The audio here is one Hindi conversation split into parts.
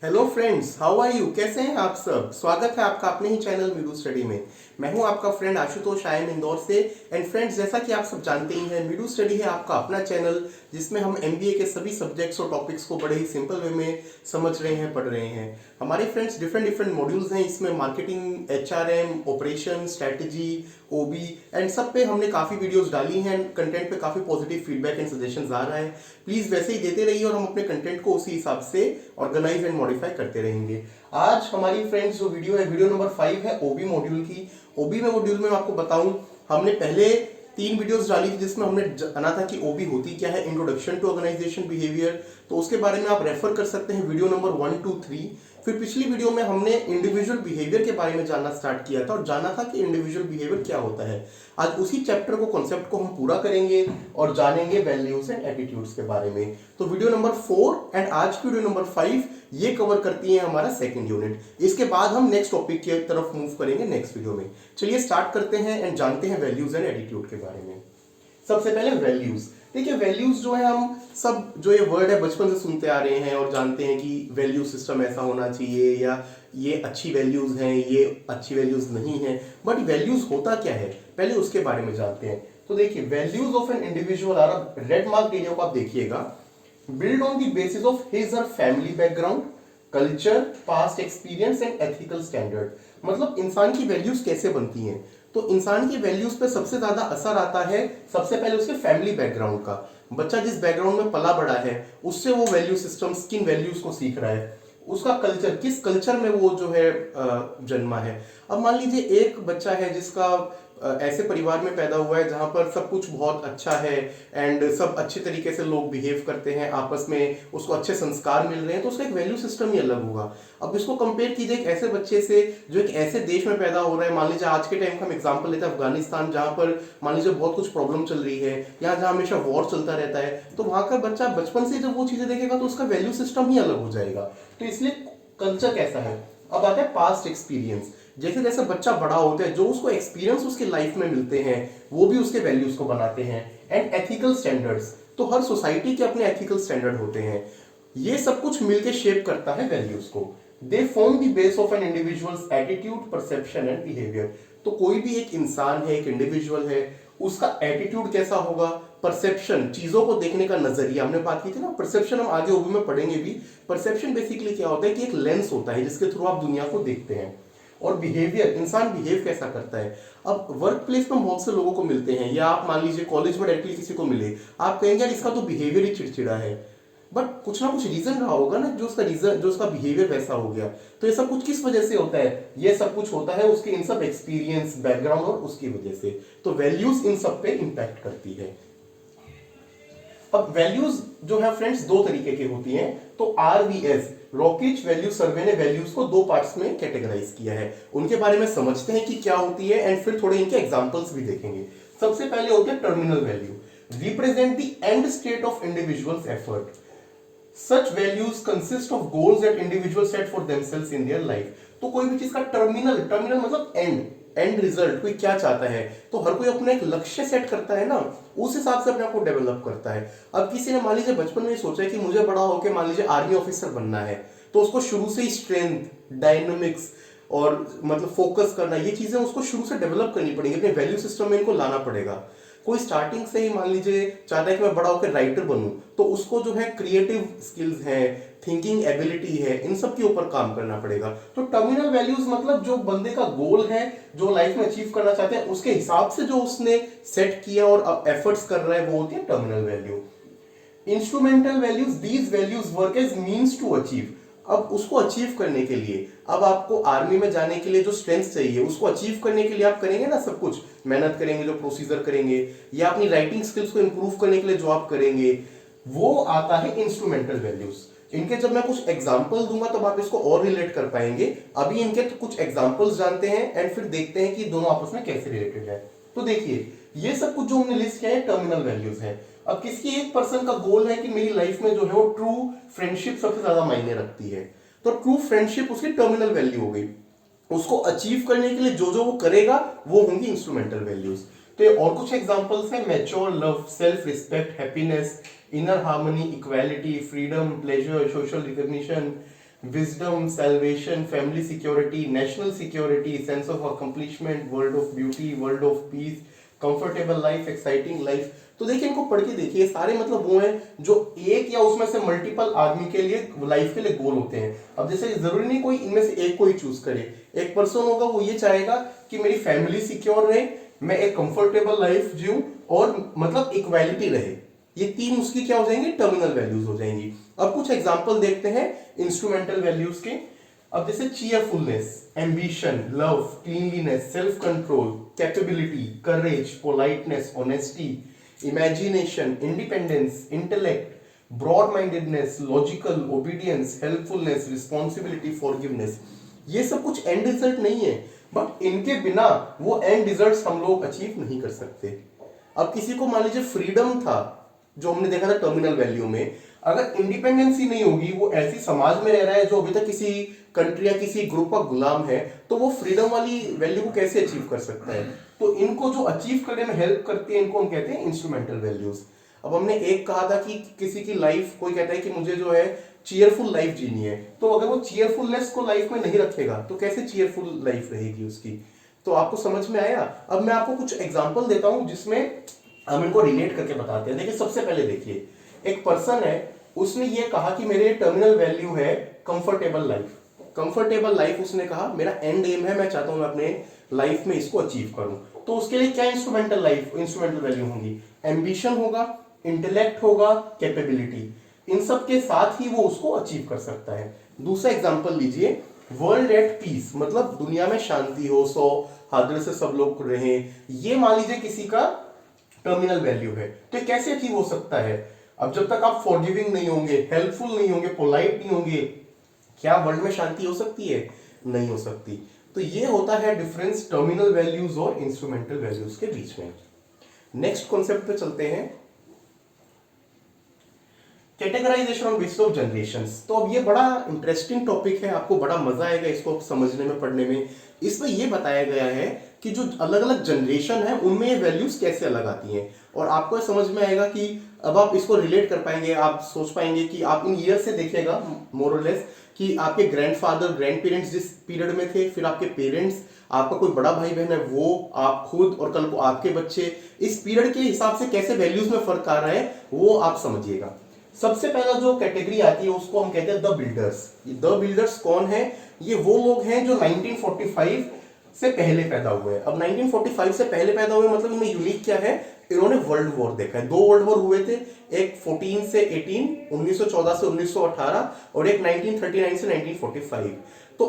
Hello friends, how are you? कैसे हैं आप सब? स्वागत है आपका अपने ही चैनल मीडू स्टडी में। मैं हूं आपका friend Ashutosh, I am Indore से। एंड फ्रेंड्स, जैसा कि आप सब जानते ही हैं, मीडू स्टडी है आपका अपना चैनल जिसमें हम एमबीए के सभी सब्जेक्ट्स और टॉपिक्स को बड़े ही सिंपल वे में समझ रहे हैं, पढ़ रहे हैं। हमारे फ्रेंड्स डिफरेंट डिफरेंट मॉड्यूल्स हैं इसमें, marketing, HRM, operation, strategy, OB and सब पे हमने काफ़ी वीडियोस डाली हैं। कंटेंट पे काफ़ी पॉजिटिव फीडबैक एंड सजेशंस आ रहा है। प्लीज़ वैसे ही देते रहिए और हम अपने कंटेंट को उसी हिसाब से ऑर्गेनाइज एंड मॉडिफाई करते रहेंगे। आज हमारी फ्रेंड्स जो वीडियो है, वीडियो नंबर 5 है ओबी मॉड्यूल की। ओबी में मॉड्यूल में मैं आपको बताऊं, हमने पहले 3 वीडियोस डाली थी जिसमें हमने जाना था कि ओबी होती क्या है, इंट्रोडक्शन टू ऑर्गेनाइजेशन बिहेवियर। तो उसके बारे में आप रेफर कर सकते हैं, वीडियो नंबर 1, 2, 3। फिर पिछली वीडियो में हमने इंडिविजुअल बिहेवियर के बारे में जानना स्टार्ट किया था और जाना था कि इंडिविजुअल बिहेवियर क्या होता है। आज उसी चैप्टर को, कॉन्सेप्ट को हम पूरा करेंगे और जानेंगे वैल्यूज एंड एटीट्यूड्स के बारे में। तो वीडियो नंबर 4 एंड आज की वीडियो नंबर 5 ये कवर करती है हमारा सेकंड यूनिट। इसके बाद हम नेक्स्ट टॉपिक की तरफ मूव करेंगे नेक्स्ट वीडियो में। चलिए स्टार्ट करते हैं एंड जानते हैं वैल्यूज एंड एटीट्यूड के बारे में। सबसे पहले वैल्यूज। देखिए, वैल्यूज जो है, हम सब जो ये वर्ड है बचपन से सुनते आ रहे हैं और जानते हैं कि वैल्यू सिस्टम ऐसा होना चाहिए, या ये अच्छी वैल्यूज हैं, ये अच्छी वैल्यूज नहीं है। बट वैल्यूज होता क्या है, पहले उसके बारे में जानते हैं। तो देखिए, values of an individual are, red mark area को आप देखिएगा, build on the basis of his और family background, culture, past experience and ethical standard. मतलब इंसान की वैल्यूज कैसे बनती हैं? तो इंसान की वैल्यूज पे सबसे ज्यादा असर आता है सबसे पहले उसके फैमिली बैकग्राउंड का। बच्चा जिस बैकग्राउंड में पला बड़ा है उससे वो वैल्यू सिस्टम्स, किन वैल्यूज को सीख रहा है, उसका कल्चर, किस कल्चर में वो जो है जन्मा है। अब मान लीजिए एक बच्चा है जिसका ऐसे परिवार में पैदा हुआ है जहां पर सब कुछ बहुत अच्छा है एंड सब अच्छे तरीके से लोग बिहेव करते हैं आपस में, उसको अच्छे संस्कार मिल रहे हैं, तो उसका एक वैल्यू सिस्टम ही अलग होगा। अब इसको कंपेयर कीजिए एक ऐसे बच्चे से जो एक ऐसे देश में पैदा हो रहा है, मान लीजिए आज के टाइम का हम एग्जांपल लेते हैं अफगानिस्तान, जहां पर मान लीजिए बहुत कुछ प्रॉब्लम चल रही है, यहाँ जहां हमेशा वॉर चलता रहता है। तो वहां का बच्चा बचपन से जब वो चीजें देखेगा तो उसका वैल्यू सिस्टम ही अलग हो जाएगा। तो इसलिए कल्चर कैसा है। अब आता है पास्ट एक्सपीरियंस। जैसे जैसे बच्चा बड़ा होता है, जो उसको एक्सपीरियंस उसके लाइफ में मिलते हैं वो भी उसके वैल्यूज को बनाते हैं। एंड एथिकल स्टैंडर्ड्स, तो हर सोसाइटी के अपने एथिकल स्टैंडर्ड होते हैं, ये सब कुछ मिलकर शेप करता है वैल्यूज को। They form the base of an individual's attitude, perception and behaviour. तो कोई भी एक इंसान है, एक इंडिविजुअल है, उसका एटीट्यूड कैसा होगा, परसेप्शन, चीजों को देखने का नजरिया, हमने बात की थी ना, परसेप्शन हम आगे ओबी में पढ़ेंगे भी। परसेप्शन बेसिकली क्या होता है कि एक लेंस होता है जिसके थ्रू आप दुनिया को देखते हैं। और बिहेवियर, इंसान बिहेव कैसा करता है। अब वर्क प्लेस में बहुत से लोगों को मिलते हैं, या आप मान लीजिए कॉलेज में डायरेक्टली किसी को मिले, आप कहेंगे यार इसका तो बिहेवियर ही चिड़चिड़ा है, बट कुछ ना कुछ रीजन रहा होगा ना जो उसका रीजन, जो उसका बिहेवियर वैसा हो गया। तो ये सब कुछ किस वजह से होता है? ये सब कुछ होता है उसके इन सब एक्सपीरियंस, बैकग्राउंड और उसकी वजह से। तो वैल्यूज इन सब पे इंपैक्ट करती है। अब वैल्यूज जो है फ्रेंड्स दो तरीके की होती हैं। तो आरवीएस, रॉकेज वैल्यू सर्वे ने वैल्यूज को दो पार्ट्स में कैटेगराइज किया है। उनके बारे में समझते हैं कि क्या होती है एंड फिर थोड़े इनके एग्जांपल्स भी देखेंगे। सबसे पहले होती है terminal value, represent the end state of individuals effort. Such values consist of goals that individuals set for themselves in their life। तो कोई भी चीज का टर्मिनल, टर्मिनल मतलब एंड रिजल्ट, कोई क्या चाहता है, तो हर कोई अपना एक लक्ष्य सेट करता है ना, उस हिसाब से अपने आप को डेवलप करता है। अब किसी ने मान लीजिए बचपन में सोचा है कि मुझे बड़ा होकर मान लीजिए आर्मी ऑफिसर बनना है, तो उसको शुरू से ही स्ट्रेंथ, डायनामिक्स और मतलब फोकस करना, ये चीजें उसको शुरू से डेवलप करनी पड़ेगी, अपने वैल्यू सिस्टम में इनको लाना पड़ेगा। कोई स्टार्टिंग से ही मान लीजिए चाहता है कि मैं बड़ा होकर राइटर बनूं, तो उसको जो है क्रिएटिव स्किल्स है, थिंकिंग एबिलिटी है, इन सब के ऊपर काम करना पड़ेगा। तो टर्मिनल वैल्यूज मतलब जो बंदे का गोल है, जो लाइफ में अचीव करना चाहते हैं, उसके हिसाब से जो उसने सेट किया और एफर्ट्स कर रहा है, वो होती है terminal value. Instrumental values, these values work as means to achieve. अब उसको अचीव करने के लिए, अब आपको आर्मी में जाने के लिए जो स्ट्रेंथ चाहिए, उसको अचीव करने के लिए आप करेंगे ना सब कुछ, मेहनत करेंगे, जो प्रोसीजर करेंगे, या अपनी राइटिंग स्किल्स को इंप्रूव करने के लिए जो आप करेंगे, वो आता है इंस्ट्रूमेंटल वैल्यूज। इनके जब मैं कुछ एग्जांपल दूंगा तब आप इसको और रिलेट कर पाएंगे। अभी इनके तो कुछ एग्जांपल्स जानते हैं एंड फिर देखते हैं कि दोनों आपस में कैसे रिलेटेड है। तो देखिए, ये सब कुछ जो हमने लिस्ट किया है टर्मिनल वैल्यूज है। अब किसी एक पर्सन का गोल है कि मेरी लाइफ में जो है वो ट्रू फ्रेंडशिप सबसे ज्यादा मायने रखती है, तो ट्रू फ्रेंडशिप उसकी टर्मिनल वैल्यू हो गई। उसको अचीव करने के लिए जो जो वो करेगा वो होंगी इंस्ट्रूमेंटल वैल्यूज। तो ये और कुछ एग्जांपल्स हैं, mature love, self respect, happiness, inner harmony, equality, freedom, pleasure, social recognition, wisdom, salvation, family security, national security, sense of accomplishment, world of beauty, world of peace, comfortable life, exciting life। तो देखिए इनको पढ़ के देखिए, सारे मतलब वो हैं जो एक या उसमें से मल्टीपल आदमी के लिए लाइफ के लिए गोल होते हैं। अब जैसे जरूरी नहीं कोई इनमें से एक को ही चूज करे। एक पर्सन होगा वो ये चाहेगा कि मेरी फैमिली सिक्योर रहे, मैं एक कंफर्टेबल लाइफ जीऊं और मतलब इक्वालिटी रहे। ये तीन उसकी क्या हो जाएंगी, टर्मिनल वैल्यूज हो जाएंगी। अब कुछ एग्जांपल देखते हैं इंस्ट्रूमेंटल वैल्यूज के। अब जैसे cheerfulness, ambition, love, cleanliness, self control, capability, courage, politeness, honesty, imagination, independence, intellect, broad mindedness, logical, obedience, helpfulness, responsibility, forgiveness. ये सब कुछ एंड रिजल्ट नहीं है, बट इनके बिना वो एंड रिजल्ट्स हम लोग अचीव नहीं कर सकते। अब किसी को मान लीजिए फ्रीडम था, जो हमने देखा था टर्मिनल वैल्यू में, अगर इंडिपेंडेंसी नहीं होगी, वो ऐसी समाज में रह रहा है जो अभी तक किसी कंट्री या किसी ग्रुप का गुलाम है, तो वो फ्रीडम वाली वैल्यू को कैसे अचीव कर सकता है। तो इनको जो अचीव करने में हेल्प करती है, इनको हम कहते हैं इंस्ट्रूमेंटल वैल्यूज। अब हमने एक कहा था कि किसी की लाइफ, कोई कहता है कि मुझे जो है चीयरफुल लाइफ जीनी है, तो अगर वो चीयरफुलनेस को लाइफ में नहीं रखेगा तो कैसे चीयरफुल लाइफ रहेगी उसकी। तो आपको समझ में आया। अब मैं आपको कुछ एग्जांपल देता हूं जिसमें हम इनको रिलेट करके बताते हैं। देखिए सबसे पहले देखिए, एक पर्सन है, उसने ये कहा कि मेरे टर्मिनल वैल्यू है कंफर्टेबल लाइफ। कंफर्टेबल लाइफ उसने कहा मेरा एंड एम है, मैं चाहता हूं मैं अपने लाइफ में इसको अचीव करूं। तो उसके लिए क्या इंस्ट्रूमेंटल वैल्यू होंगी, एम्बिशन होगा, इंटेलेक्ट होगा, कैपेबिलिटी। इन सब के साथ ही वो उसको अचीव कर सकता है। दूसरा एग्जांपल लीजिए, वर्ल्ड एट पीस, मतलब दुनिया में शांति हो, सौहार्द से सब लोग रहें, ये मान लीजिए किसी का टर्मिनल वैल्यू है। तो ये कैसे अचीव हो सकता है। अब जब तक आप फॉरगिविंग नहीं होंगे, हेल्पफुल नहीं होंगे, पोलाइट नहीं होंगे, क्या वर्ल्ड में शांति हो सकती है, नहीं हो सकती। तो ये होता है डिफरेंस टर्मिनल वैल्यूज और इंस्ट्रूमेंटल वैल्यूज के बीच में। नेक्स्ट कॉन्सेप्ट पे चलते हैं, categorisation on basis of generations. तो अब ये बड़ा इंटरेस्टिंग टॉपिक है, आपको बड़ा मजा आएगा इसको समझने में, पढ़ने में। इसमें ये बताया गया है कि जो अलग अलग जनरेशन है उनमें ये वैल्यूज कैसे अलग आती हैं, और आपको समझ में आएगा कि अब आप इसको रिलेट कर पाएंगे। आप सोच पाएंगे कि आप इन ईयर से देखिएगा मोर और लेस कि आपके ग्रैंडफादर, ग्रैंड पेरेंट्स जिस पीरियड में थे, फिर आपके पेरेंट्स, आपका कोई बड़ा भाई बहन है वो, आप खुद, और कल को आपके बच्चे, इस पीरियड के हिसाब से कैसे वैल्यूज में फर्क आ रहा है वो आप समझिएगा। सबसे पहला जो कैटेगरी आती है उसको हम कहते हैं द बिल्डर्स। द बिल्डर्स कौन है, ये वो लोग हैं जो 1945 से पहले पैदा हुए हैं। अब 1945 से पहले पैदा हुए मतलब इनमें यूनिक क्या है, इन्होंने वर्ल्ड वॉर देखा है। 2 वर्ल्ड वॉर हुए थे, एक 14 से 18, 1914 से 1918, और एक 1939 से 1945। तो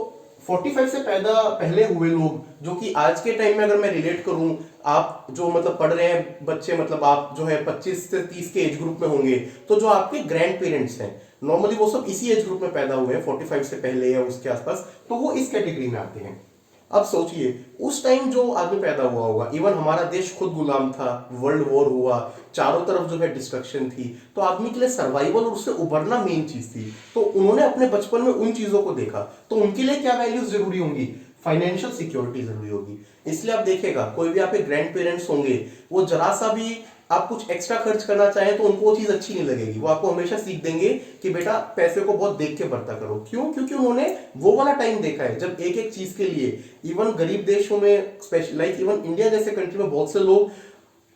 45 से पैदा पहले हुए लोग, जो कि आज के टाइम में अगर मैं रिलेट करूं, आप जो मतलब पढ़ रहे हैं बच्चे, मतलब आप जो है 25 से 30 के एज ग्रुप में होंगे, तो जो आपके ग्रैंड पेरेंट्स हैं नॉर्मली वो सब इसी एज ग्रुप में पैदा हुए हैं, 45 से पहले या उसके आसपास, तो वो इस कैटेगरी में आते हैं। अब सोचिए उस टाइम जो आदमी पैदा हुआ होगा, इवन हमारा देश खुद गुलाम था, वर्ल्ड वॉर हुआ, चारों तरफ जो है डिस्ट्रक्शन थी, तो आदमी के लिए सर्वाइवल और उससे उबरना मेन चीज थी। तो उन्होंने अपने बचपन में उन चीजों को देखा, तो उनके लिए क्या वैल्यूज जरूरी होंगी, फाइनेंशियल सिक्योरिटी जरूरी होगी। इसलिए आप देखिएगा कोई भी आपके ग्रैंड पेरेंट्स होंगे, वो जरा सा भी आप कुछ एक्स्ट्रा खर्च करना चाहें तो उनको वो चीज अच्छी नहीं लगेगी। वो आपको हमेशा सीख देंगे कि बेटा पैसे को बहुत देख के बरता करो। क्यों, क्योंकि उन्होंने वो वाला टाइम देखा है जब एक एक चीज के लिए, इवन गरीब देशों में, स्पेशल लाइक इवन इंडिया जैसे कंट्री में बहुत से लोग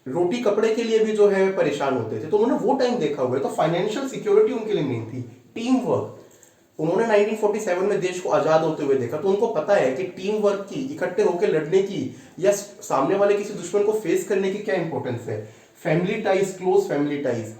रोटी कपड़े के लिए भी जो है परेशान होते थे, तो उन्होंने वो टाइम देखा हुआ है। तो फाइनेंशियल सिक्योरिटी उनके लिए मेन थी। टीम वर्क, उन्होंने 1947 में देश को आजाद होते हुए देखा, तो उनको पता है कि टीम वर्क की, इकट्ठे होकर लड़ने की, या सामने वाले किसी दुश्मन को फेस करने की क्या इंपॉर्टेंस है। Family ties, close family ties,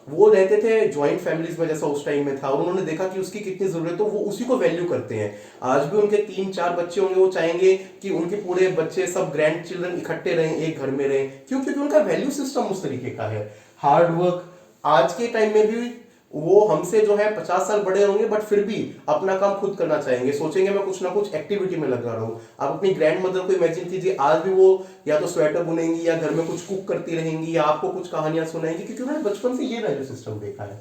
वो रहते थे ज्वाइंट फैमिलीज में जैसा उस टाइम में था, और उन्होंने देखा कि उसकी कितनी जरूरत है, तो वो उसी को वैल्यू करते हैं। आज भी उनके 3-4 बच्चे होंगे, वो चाहेंगे कि उनके पूरे बच्चे, सब ग्रैंड चिल्ड्रन इकट्ठे रहें, एक घर में रहें। क्यों, क्योंकि उनका वैल्यू सिस्टम उस तरीके का है। हार्ड वर्क, आज के टाइम में भी वो हमसे जो है 50 साल बड़े होंगे, बट फिर भी अपना काम खुद करना चाहेंगे, सोचेंगे मैं कुछ ना कुछ एक्टिविटी में लगा रहा हूं। आप अपनी ग्रैंड मदर को इमेजिन कीजिए, आज भी वो या तो स्वेटर बुनेंगी या घर में कुछ कुक करती रहेंगी या आपको कुछ कहानियां सुनाएंगी, क्योंकि उन्होंने बचपन से ये वैल्यू सिस्टम देखा है।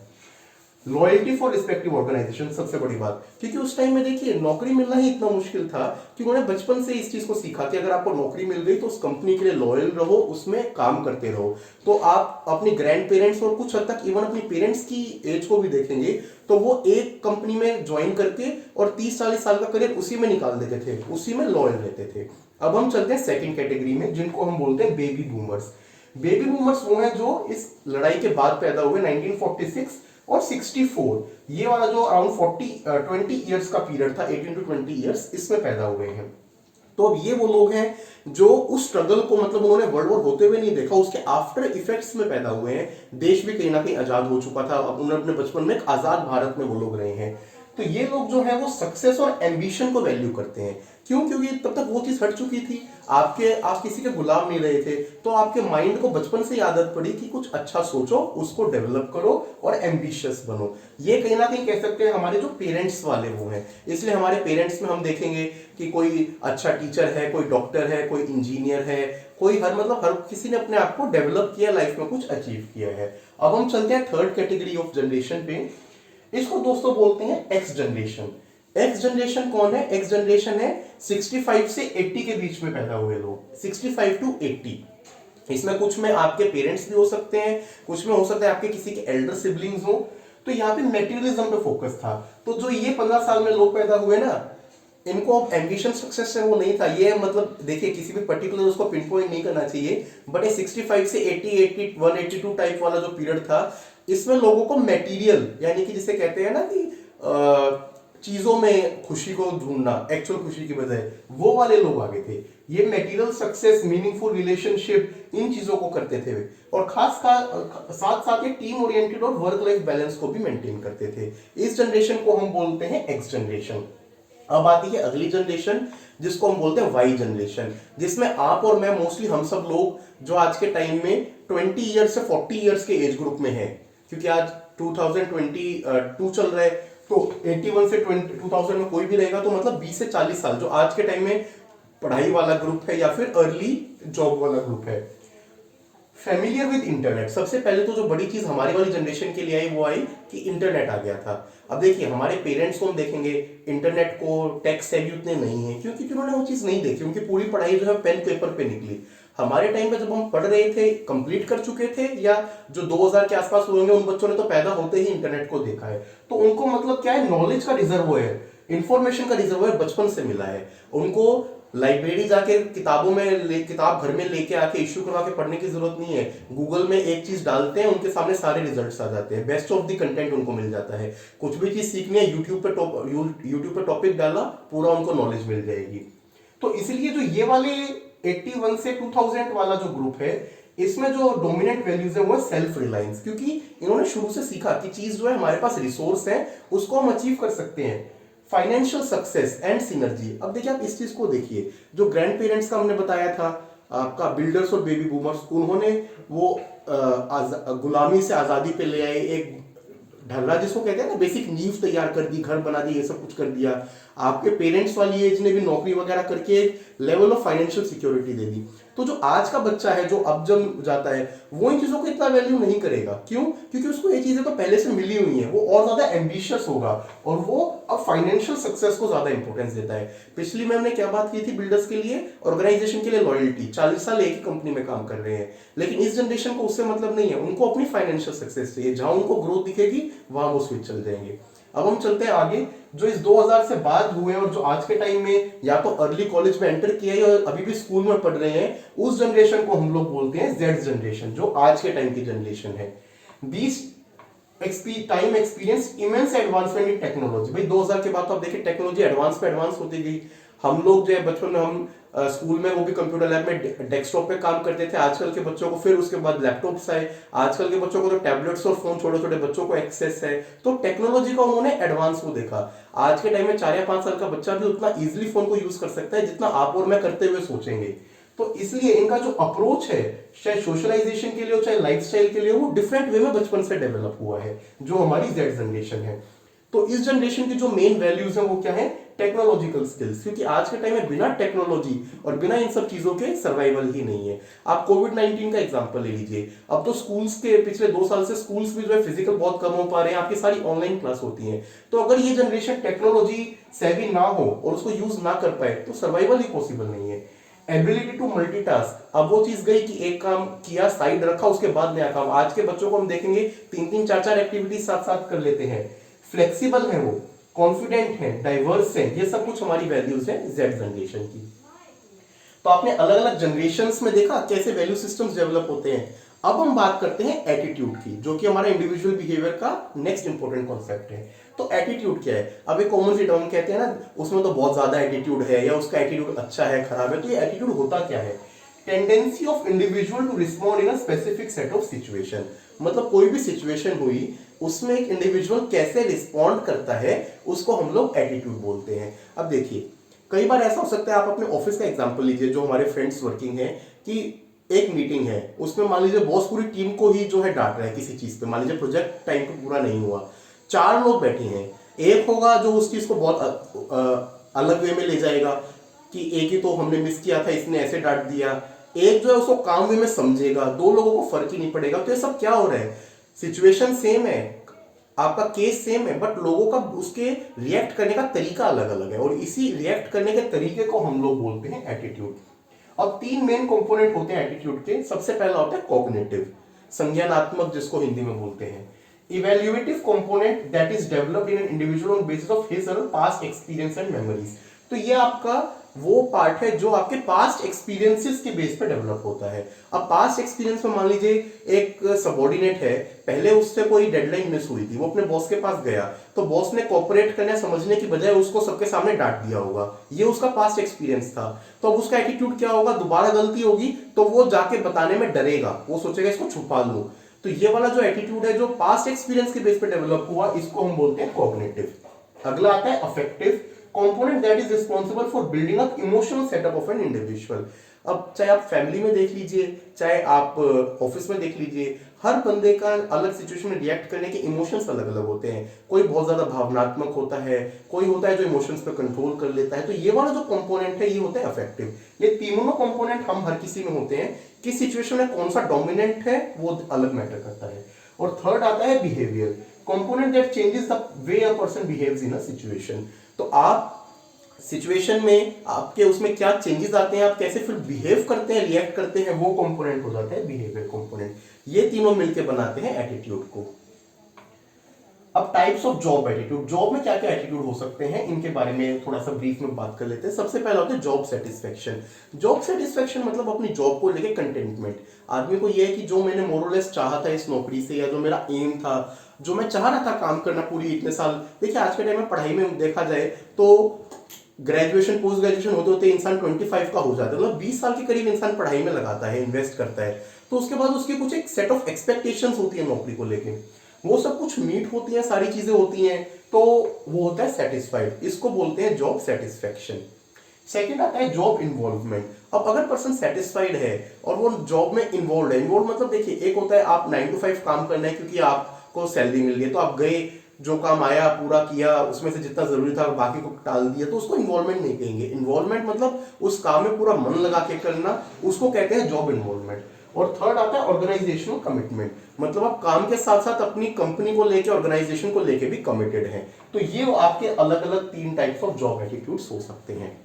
लॉयल्टी फॉर रिस्पेक्टिव ऑर्गेनाइजेशन, सबसे बड़ी बात, क्योंकि उस टाइम में देखिए नौकरी मिलना ही इतना मुश्किल था कि उन्होंने बचपन से इस चीज को सीखा कि अगर आपको नौकरी मिल गई तो उस कंपनी के लिए लॉयल रहो, उसमें काम करते रहो। तो आप अपने ग्रैंड पेरेंट्स और कुछ हद तक इवन अपनी पेरेंट्स की एज को भी देखेंगे तो वो एक कंपनी में ज्वाइन करके और 30-40 साल का करियर उसी में निकाल देते थे, उसी में लॉयल रहते थे। अब हम चलते हैं सेकंड कैटेगरी में, जिनको हम बोलते हैं बेबी बूमर्स। बेबी बूमर्स वो हैं जो इस लड़ाई के बाद पैदा हुए, 1946 और 64, ये वाला जो अराउंड 20 ईयर्स का पीरियड था, 18 to 20 ईयर्स, इसमें पैदा हुए हैं। तो अब ये वो लोग हैं जो उस स्ट्रगल को, मतलब उन्होंने वर्ल्ड वॉर होते हुए नहीं देखा, उसके आफ्टर इफेक्ट्स में पैदा हुए हैं। देश भी कहीं ना कहीं आजाद हो चुका था, अब उन्होंने अपने बचपन में एक आजाद भारत में वो लोग रहे हैं। तो ये लोग जो है वो सक्सेस और एम्बिशन को वैल्यू करते हैं। क्यों? क्योंकि तब तक वो चीज हट चुकी थी, आप किसी के गुलाम नहीं रहे थे, तो आपके माइंड को बचपन से ही आदत पड़ी कि कुछ अच्छा सोचो, उसको डेवलप करो और एम्बिशियस बनो। ये कहीं ना कहीं कह सकते हैं हमारे जो पेरेंट्स वाले वो हैं। इसलिए हमारे पेरेंट्स में हम देखेंगे कि कोई अच्छा टीचर है, कोई डॉक्टर है, कोई इंजीनियर है, कोई हर किसी ने अपने आप को डेवलप किया, लाइफ में कुछ अचीव किया है। अब हम चलते हैं थर्ड कैटेगरी ऑफ जनरेशन पे। इसको दोस्तों बोलते हैं एक्स जनरेशन। एक्स जनरेशन कौन है? एक्स जनरेशन है 65 से 80 के बीच में पैदा हुए लोग, 65 to 80। इसमें कुछ में आपके पेरेंट्स भी हो सकते हैं, कुछ में हो सकता है आपके किसी के एल्डर सिबलिंग्स हो। तो यहाँ पे मेटीरियलिज्म पे फोकस था। तो जो ये 15 साल में लोग पैदा हुए ना, इनको एम्बिशन सक्सेस है वो नहीं था। ये मतलब देखिए किसी भी पर्टिकुलर उसको पिन पॉइंट नहीं करना चाहिए, बट ये 65 से 80, 182 टाइप वाला जो पीरियड था, इसमें लोगों को मटेरियल, यानी कि जिसे कहते हैं ना कि चीजों में खुशी को ढूंढना एक्चुअल खुशी की बजाय, वो वाले लोग आगे थे। ये मटेरियल सक्सेस, मीनिंगफुल रिलेशनशिप, इन चीजों को करते थे और साथ साथ ये टीम ओरिएंटेड और वर्क लाइफ बैलेंस को भी मेंटेन करते थे। इस जनरेशन को हम बोलते हैं एक्स जनरेशन। अब आती है अगली जनरेशन, जिसको हम बोलते हैं वाई जनरेशन, जिसमें आप और मैं, मोस्टली हम सब लोग जो आज के टाइम में 20 ईयर्स से 40 ईयर्स के एज ग्रुप में हैं, क्योंकि आज 2022 चल रहा है, तो 81 से 2000 में कोई भी रहेगा तो मतलब 20 से 40 साल जो आज के टाइम में पढ़ाई वाला ग्रुप है या फिर अर्ली जॉब वाला ग्रुप है। फेमिलियर विद इंटरनेट, सबसे पहले तो जो बड़ी चीज हमारी वाली जनरेशन के लिए आई वो आई कि इंटरनेट आ गया था। अब देखिए हमारे पेरेंट्स को हम देखेंगे, इंटरनेट को टेक सेवी उतने नहीं है, क्योंकि उन्होंने वो चीज नहीं देखी, उनकी पूरी पढ़ाई जो है पेन पेपर पे निकली। हमारे टाइम पे जब हम पढ़ रहे थे, कंप्लीट कर चुके थे, या जो 2000 के आसपास हुए होंगे, उन बच्चों ने तो पैदा होते ही इंटरनेट को देखा है। तो उनको मतलब क्या है, नॉलेज का रिजर्वोयर, इंफॉर्मेशन का रिजर्वोयर बचपन से मिला है उनको। लाइब्रेरी जाके किताब घर में लेके आके इश्यू करवा के पढ़ने की जरूरत नहीं है। गूगल में एक चीज डालते हैं, उनके सामने सारे रिजल्ट्स आ जाते हैं, बेस्ट ऑफ द कंटेंट उनको मिल जाता है। कुछ भी चीज सीखनी है, यूट्यूब पे टॉपिक डाला, पूरा उनको नॉलेज मिल जाएगी। तो इसलिए जो ये वाले 81 से 2000 वाला जो ग्रुप है, इसमें जो डोमिनेंट वैल्यूज है वो है सेल्फ रिलायंस, क्योंकि इन्होंने शुरू से सीखा कि चीज जो है हमारे पास रिसोर्स है, उसको हम अचीव कर सकते हैं। Financial success and synergy. अब देखिए आप इस चीज को देखिए, जो ग्रैंड पेरेंट्स का हमने बताया था आपका, बिल्डर्स और बेबी बूमर्स, उन्होंने वो गुलामी से आजादी पे ले आए, एक ढर्रा जिसको कहते हैं ना, बेसिक नींव तैयार कर दी, घर बना दी, ये सब कुछ कर दिया। आपके पेरेंट्स वाली एज ने भी नौकरी वगैरह करके एक लेवल ऑफ फाइनेंशियल सिक्योरिटी दे दी। तो जो आज का बच्चा है, जो अब जम जाता है, वो इन चीजों को इतना वैल्यू नहीं करेगा। क्यों? क्योंकि उसको ये चीजें तो पहले से मिली हुई हैं, वो और ज्यादा एम्बिशियस होगा और वो अब फाइनेंशियल सक्सेस को ज्यादा इंपॉर्टेंस देता है। पिछली में हमने क्या बात की थी बिल्डर्स के लिए, ऑर्गेनाइजेशन के लिए लॉयल्टी, 40 साल एक ही कंपनी में काम कर रहे हैं। लेकिन इस जनरेशन को उससे मतलब नहीं है, उनको अपनी फाइनेंशियल सक्सेस चाहिए, जहां उनको ग्रोथ दिखेगी वहां वो स्विच चल जाएंगे। अब हम चलते हैं आगे, जो इस 2000 से बाद हुए और जो आज के टाइम में या तो अर्ली कॉलेज में एंटर किया है और अभी भी स्कूल में पढ़ रहे हैं, उस जनरेशन को हम लोग बोलते हैं जेड जनरेशन, जो आज के टाइम की जनरेशन है। 20 time experience immense advancement in technology. भाई 2000 के बाद तो आप देखिए टेक्नोलॉजी एडवांस पे एडवांस होती गई। हम लोग जो है बचपन में हम स्कूल में वो भी कंप्यूटर लैब में डेस्कटॉप पे काम करते थे, आजकल के बच्चों को फिर उसके बाद लैपटॉप्स आए, आजकल के बच्चों को तो टैबलेट्स और फोन, छोटे छोटे बच्चों को एक्सेस है। तो टेक्नोलॉजी का उन्होंने एडवांस वो देखा। आज के टाइम में 4 या 5 साल का बच्चा भी उतना इजिली फोन को यूज कर सकता है जितना आप और मैं करते हुए सोचेंगे। तो इसलिए इनका जो अप्रोच है, चाहे सोशलाइजेशन के लिए हो चाहे लाइफस्टाइल के लिए, वो डिफरेंट वे में बचपन से डेवलप हुआ है, जो हमारी जेड जनरेशन है। तो इस जनरेशन की जो मेन वैल्यूज हैं वो क्या है, टेक्नोलॉजिकल स्किल्स, क्योंकि आज के टाइम में बिना टेक्नोलॉजी और बिना इन सब चीजों के सर्वाइवल ही नहीं है। आप कोविड-19 का एग्जांपल ले लीजिए, अब तो स्कूल्स के पिछले 2 साल से स्कूल्स भी जो है फिजिकल बहुत कम हो पा रहे हैं, आपकी सारी ऑनलाइन क्लास होती है। तो अगर ये जनरेशन टेक्नोलॉजी सेवी ना हो और उसको यूज ना कर पाए तो सर्वाइवल ही पॉसिबल नहीं है। एबिलिटी टू मल्टीटास्क, अब वो चीज गई कि एक काम किया साइड रखा उसके बाद नया काम। आज के बच्चों को हम देखेंगे 3-3 4-4 एक्टिविटीज साथ साथ कर लेते हैं, फ्लेक्सिबल है वो, कॉन्फिडेंट है, डाइवर्स है, ये सब कुछ हमारी वैल्यूज है जेड जनरेशन की। तो आपने अलग अलग जनरेशंस में देखा कैसे वैल्यू सिस्टम्स डेवलप होते हैं। अब हम बात करते हैं एटीट्यूड की, जो कि हमारा इंडिविजुअल बिहेवियर का नेक्स्ट इंपॉर्टेंट कॉन्सेप्ट है। तो एटीट्यूड क्या है, अब एक कॉमन सी टर्म कहते हैं ना, उसमें तो बहुत ज्यादा एटीट्यूड है या उसका एटीट्यूड अच्छा है खराब है। तो ये एटीट्यूड होता क्या है, tendency of individual to respond in a specific set of situation, मतलब कोई भी सिचुएशन हुई उसमें एक इंडिविजुअल कैसे रिस्पॉन्ड करता है उसको हम लोग एटीट्यूड बोलते हैं। अब देखिए कई बार ऐसा हो सकता है, आप अपने ऑफिस का एग्जांपल लीजिए, जो हमारे फ्रेंड्स वर्किंग है, कि एक मीटिंग है उसमें मान लीजिए बॉस पूरी टीम को ही जो है डांट रहा है किसी चीज पे, मान लीजिए प्रोजेक्ट टाइम पे पूरा नहीं हुआ, 4 लोग बैठे हैं, एक होगा जो उस चीज को बहुत अलग वे में ले जाएगा कि एक ही तो हमने मिस किया था इसने ऐसे डांट दिया, एक जो है उसको काम वे में समझेगा, 2 लोगों को फर्क ही नहीं पड़ेगा। तो ये सब क्या हो रहा है, सिचुएशन सेम है, आपका केस सेम है, बट लोगों का उसके रिएक्ट करने का तरीका अलग अलग है, और इसी रिएक्ट करने के तरीके को हम लोग बोलते हैं एटीट्यूड। अब 3 मेन कंपोनेंट होते हैं एटीट्यूड के। सबसे पहला होता है कॉग्निटिव, संज्ञानात्मक, जिसको हिंदी में बोलते हैं। Evaluative component that is developed in an individual on basis of his और पास्ट एक्सपीरियंस एंड मेमोरीज। तो ये आपका वो पार्ट है जो आपके पास्ट एक्सपीरियंसेस के बेस पे डेवलप होता है। अब पास्ट एक्सपीरियंस में मान लीजिए एक सबऑर्डिनेट है, पहले उससे कोई डेडलाइन मिस हुई थी, वो अपने बॉस के पास गया, तो बॉस ने कोऑपरेट करने समझने की बजाय उसको सबके सामने डांट दिया होगा, ये उसका पास्ट एक्सपीरियंस था। तो अब उसका एटीट्यूड क्या होगा, दोबारा गलती होगी तो वो जाके बताने में डरेगा, वो सोचेगा इसको छुपा लूं। तो ये वाला जो एटीट्यूड है जो पास्ट एक्सपीरियंस के बेस पे डेवलप हुआ, इसको हम बोलते हैं कॉग्निटिव। अगला आता है affective component that is responsible for building up emotional setup of an individual. अब चाहे आप फैमिली में देख लीजिए, चाहे आप ऑफिस में देख लीजिए, हर बंदे का अलग सिचुएशन में रिएक्ट करने के इमोशंस अलग अलग होते हैं। कोई बहुत ज्यादा भावनात्मक होता है, कोई होता है जो इमोशंस पे कंट्रोल कर लेता है। तो ये वाला जो कंपोनेंट है ये होता है अफेक्टिव। ये तीनों कंपोनेंट हम हर किसी में होते हैं, किस सिचुएशन में कौन सा डोमिनेंट है वो अलग मैटर करता है। और थर्ड आता है behaviour component that changes the way a person behaves in a situation. तो आप सिचुएशन में आपके उसमें क्या चेंजेस आते हैं, आप कैसे फिर बिहेव करते हैं, रिएक्ट करते हैं, वो कंपोनेंट हो जाता है बिहेवियर कंपोनेंट। ये तीनों मिलके बनाते हैं एटीट्यूड को। अब types of job attitude, job में क्या क्या एटीट्यूड हो सकते हैं इनके बारे में थोड़ा सा ब्रीफ में बात कर लेते हैं। सबसे पहला होता है जॉब सेटिस्फेक्शन। जॉब सेटिस्फेक्शन मतलब अपनी जॉब को लेके कंटेंटमेंट। आदमी को यह है कि जो मैंने मोरलेस चाहा था इस नौकरी से, या जो मेरा एम था, जो मैं चाह रहा था काम करना पूरी इतने साल। देखिए आज के टाइम में पढ़ाई में देखा जाए तो ग्रेजुएशन पोस्ट ग्रेजुएशन होते होते इंसान 25 का हो जाता है, मतलब 20 साल के करीब इंसान पढ़ाई में लगाता है, इन्वेस्ट करता है। तो उसके बाद उसकी कुछ एक सेट ऑफ एक्सपेक्टेशंस होती है नौकरी को लेके, वो सब कुछ मीट होती है, सारी चीजें होती हैं, तो वो होता है सेटिस्फाइड। इसको बोलते हैं जॉब सेटिस्फेक्शन। सेकंड आता है जॉब इन्वॉल्वमेंट। अब अगर पर्सन सेटिस्फाइड है और वो जॉब में इन्वॉल्व है, इन्वॉल्व मतलब देखिए एक होता है आप 9 to 5 काम करना है क्योंकि आपको सैलरी मिल गई, तो आप गए, जो काम आया पूरा किया, उसमें से जितना जरूरी था बाकी को टाल दिया, तो उसको इन्वॉल्वमेंट नहीं कहेंगे। इन्वॉल्वमेंट मतलब उस काम में पूरा मन लगा के करना, उसको कहते हैं जॉब इन्वॉल्वमेंट। और थर्ड आता है ऑर्गेनाइजेशनल कमिटमेंट, मतलब आप काम के साथ साथ अपनी कंपनी को लेके, ऑर्गेनाइजेशन को लेके भी कमिटेड हैं। तो ये आपके अलग अलग 3 टाइप्स ऑफ जॉब एटीट्यूड्स हो सकते हैं।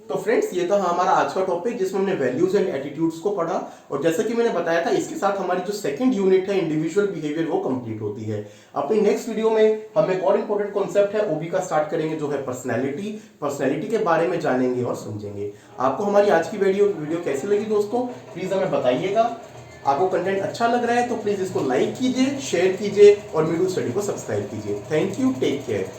तो फ्रेंड्स ये था हमारा आज का टॉपिक जिसमें हमने वैल्यूज एंड एटीट्यूड्स को पढ़ा, और जैसा कि मैंने बताया था इसके साथ हमारी जो सेकंड यूनिट है इंडिविजुअल बिहेवियर वो कंप्लीट होती है। अपनी नेक्स्ट वीडियो में हम एक और इंपॉर्टेंट कॉन्सेप्ट है ओबी का स्टार्ट करेंगे, जो है पर्सनैलिटी के बारे में जानेंगे और समझेंगे। आपको हमारी आज की वीडियो कैसी लगी दोस्तों, प्लीज हमें बताइएगा। आपको कंटेंट अच्छा लग रहा है तो प्लीज इसको लाइक कीजिए, शेयर कीजिए और मीडू स्टडी को सब्सक्राइब कीजिए। Thank you, take care.